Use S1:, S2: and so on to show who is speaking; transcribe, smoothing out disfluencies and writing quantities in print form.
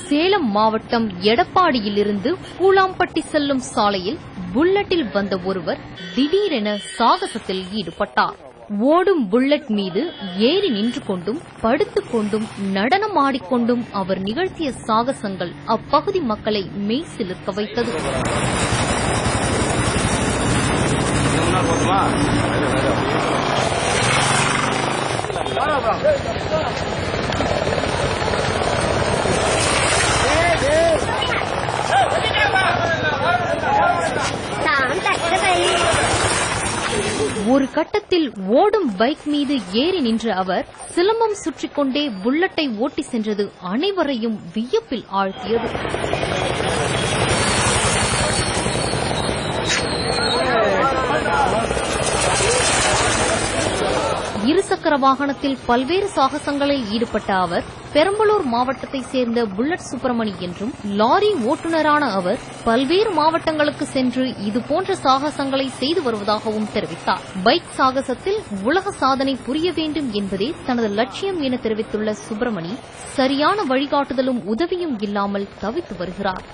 S1: சேலம் மாவட்டம் எடப்பாடியிலிருந்து பூலாம்பட்டி செல்லும் சாலையில் புல்லட்டில் வந்த ஒருவர் திடீரென சாகசத்தில் ஈடுபட்டார். ஓடும் புல்லட் மீது ஏறி நின்று கொண்டும் படுத்துக் கொண்டும் நடனமாடிக்கொண்டும் அவர் நிகழ்த்திய சாகசங்கள் அப்பகுதி மக்களை மெய்சிலிர்க்க வைத்தது. ஒரு கட்டத்தில் ஓடும் பைக் மீது ஏறி நின்ற அவர் சிலம்பம் சுற்றிக் கொண்டே புல்லட்டை ஓட்டி சென்றது அனைவரையும் வியப்பில் ஆழ்த்தியது. இருசக்கர வாகனத்தில் பல்வேறு சாகசங்களில் ஈடுபட்ட அவர் பெரம்பலூர் மாவட்டத்தை சேர்ந்த புல்லட் சுப்பிரமணி என்றும், லாரி ஓட்டுநரான அவர் பல்வேறு மாவட்டங்களுக்கு சென்று இதுபோன்ற சாகசங்களை செய்து வருவதாகவும் தெரிவித்தார். பைக் சாகசத்தில் உலக சாதனை புரிய வேண்டும் என்பதே தனது லட்சியம் என தெரிவித்துள்ள சுப்பிரமணி சரியான வழிகாட்டுதலும் உதவியும் இல்லாமல் தவித்து வருகிறார்.